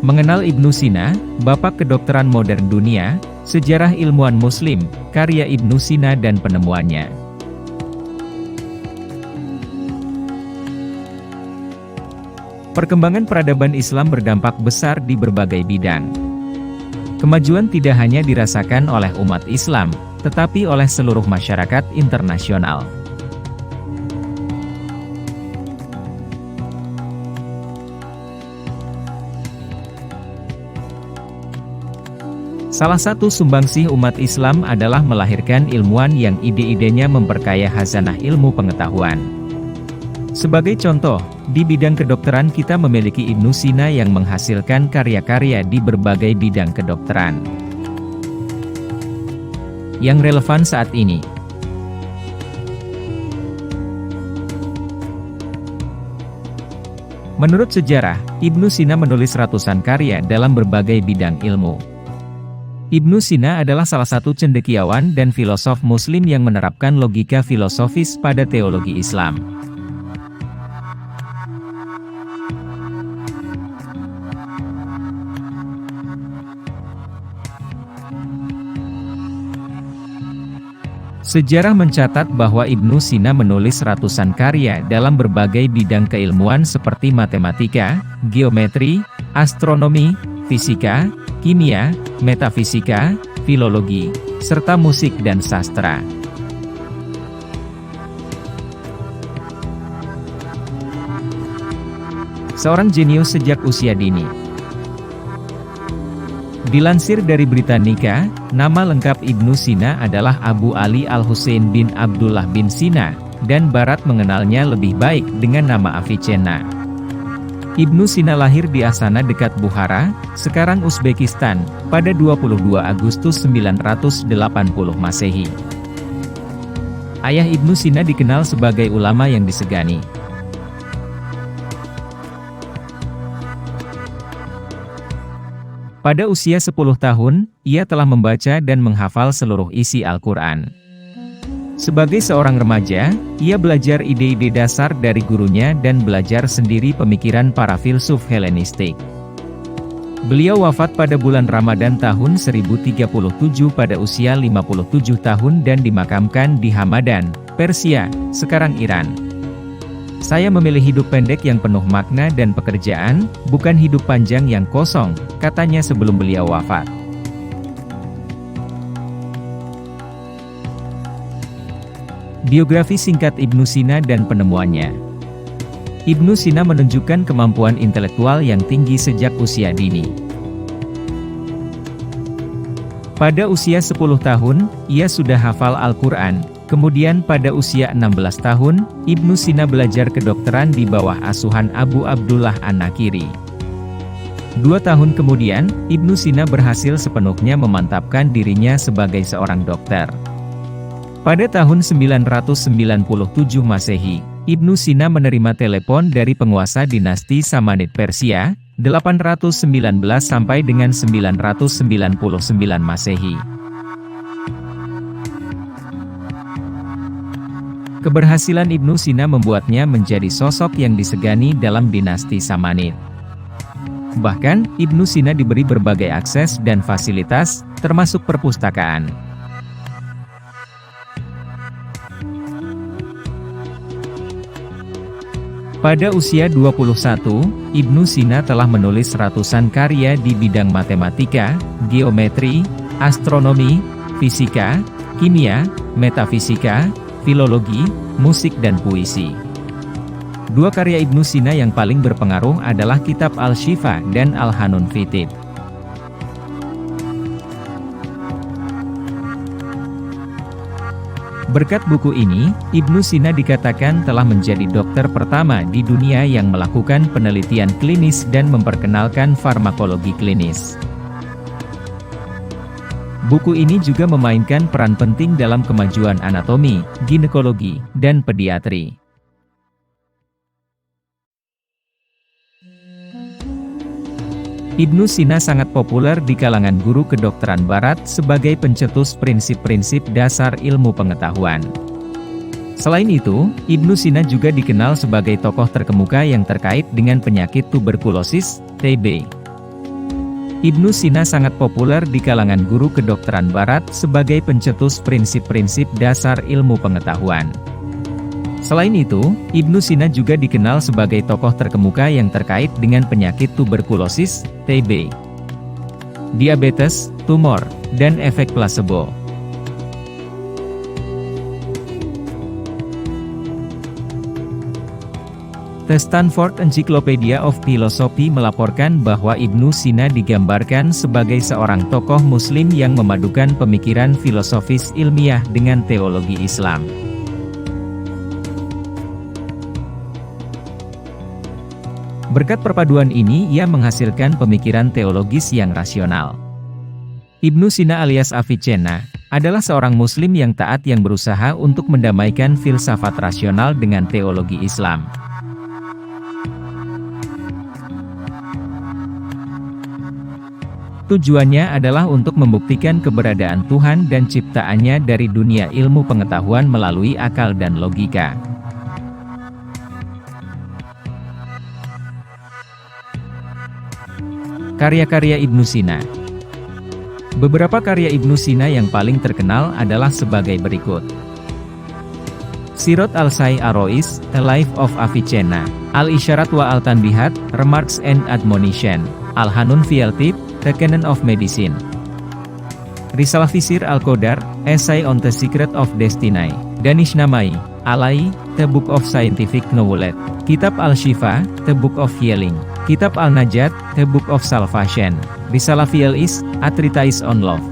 Mengenal Ibnu Sina, Bapak Kedokteran Modern Dunia, Sejarah Ilmuwan Muslim, karya Ibnu Sina dan penemuannya. Perkembangan peradaban Islam berdampak besar di berbagai bidang. Kemajuan tidak hanya dirasakan oleh umat Islam, tetapi oleh seluruh masyarakat internasional. Salah satu sumbangsih umat Islam adalah melahirkan ilmuwan yang ide-idenya memperkaya khazanah ilmu pengetahuan. Sebagai contoh, di bidang kedokteran kita memiliki Ibnu Sina yang menghasilkan karya-karya di berbagai bidang kedokteran. Yang relevan saat ini. Menurut sejarah, Ibnu Sina menulis ratusan karya dalam berbagai bidang ilmu. Ibnu Sina adalah salah satu cendekiawan dan filosof Muslim yang menerapkan logika filosofis pada teologi Islam. Sejarah mencatat bahwa Ibnu Sina menulis ratusan karya dalam berbagai bidang keilmuan seperti matematika, geometri, astronomi, fisika, kimia, metafisika, filologi, serta musik dan sastra. Seorang jenius sejak usia dini. Dilansir dari Britannica, nama lengkap Ibnu Sina adalah Abu Ali Al-Husain bin Abdullah bin Sina, dan Barat mengenalnya lebih baik dengan nama Avicenna. Ibnu Sina lahir di Astana dekat Bukhara, sekarang Uzbekistan, pada 22 Agustus 980 Masehi. Ayah Ibnu Sina dikenal sebagai ulama yang disegani. Pada usia 10 tahun, ia telah membaca dan menghafal seluruh isi Al-Quran. Sebagai seorang remaja, ia belajar ide-ide dasar dari gurunya dan belajar sendiri pemikiran para filsuf Helenistik. Beliau wafat pada bulan Ramadan tahun 1037 pada usia 57 tahun dan dimakamkan di Hamadan, Persia, sekarang Iran. Saya memilih hidup pendek yang penuh makna dan pekerjaan, bukan hidup panjang yang kosong, katanya sebelum beliau wafat. Biografi singkat Ibnu Sina dan penemuannya. Ibnu Sina menunjukkan kemampuan intelektual yang tinggi sejak usia dini. Pada usia 10 tahun, ia sudah hafal Al-Quran, kemudian pada usia 16 tahun, Ibnu Sina belajar kedokteran di bawah asuhan Abu Abdullah An-Nakiri. 2 tahun kemudian, Ibnu Sina berhasil sepenuhnya memantapkan dirinya sebagai seorang dokter. Pada tahun 997 Masehi, Ibnu Sina menerima telepon dari penguasa dinasti Samanid Persia, 819 sampai dengan 999 Masehi. Keberhasilan Ibnu Sina membuatnya menjadi sosok yang disegani dalam dinasti Samanid. Bahkan, Ibnu Sina diberi berbagai akses dan fasilitas, termasuk perpustakaan. Pada usia 21, Ibnu Sina telah menulis ratusan karya di bidang matematika, geometri, astronomi, fisika, kimia, metafisika, filologi, musik dan puisi. 2 karya Ibnu Sina yang paling berpengaruh adalah Kitab Al-Shifa dan Al-Hanun fi Tib. Berkat buku ini, Ibnu Sina dikatakan telah menjadi dokter pertama di dunia yang melakukan penelitian klinis dan memperkenalkan farmakologi klinis. Buku ini juga memainkan peran penting dalam kemajuan anatomi, ginekologi, dan pediatri. Ibnu Sina sangat populer di kalangan guru kedokteran barat sebagai pencetus prinsip-prinsip dasar ilmu pengetahuan. Selain itu, Ibnu Sina juga dikenal sebagai tokoh terkemuka yang terkait dengan penyakit tuberkulosis, TB. Ibnu Sina sangat populer di kalangan guru kedokteran barat sebagai pencetus prinsip-prinsip dasar ilmu pengetahuan. Selain itu, Ibnu Sina juga dikenal sebagai tokoh terkemuka yang terkait dengan penyakit tuberkulosis, TB, diabetes, tumor, dan efek plasebo. The Stanford Encyclopedia of Philosophy melaporkan bahwa Ibnu Sina digambarkan sebagai seorang tokoh Muslim yang memadukan pemikiran filosofis ilmiah dengan teologi Islam. Berkat perpaduan ini ia menghasilkan pemikiran teologis yang rasional. Ibnu Sina alias Avicenna adalah seorang Muslim yang taat yang berusaha untuk mendamaikan filsafat rasional dengan teologi Islam. Tujuannya adalah untuk membuktikan keberadaan Tuhan dan ciptaannya dari dunia ilmu pengetahuan melalui akal dan logika. Karya-karya Ibnu Sina. Beberapa karya Ibnu Sina yang paling terkenal adalah sebagai berikut. Sirot al-Sai Arois, A Life of Avicenna, Al-Isyarat wa Al-Tanbihat, Remarks and Admonition, Al-Hanun fi al-Tib, The Canon of Medicine. Risalah Fisir Al-Qadar, Essay on the Secret of Destiny, Danish Namai, Alai, The Book of Scientific Knowledge, Kitab Al-Shifa, The Book of Healing, Kitab Al-Najat, The Book of Salvation, Risalah fi al-Is, A Treatise on Love.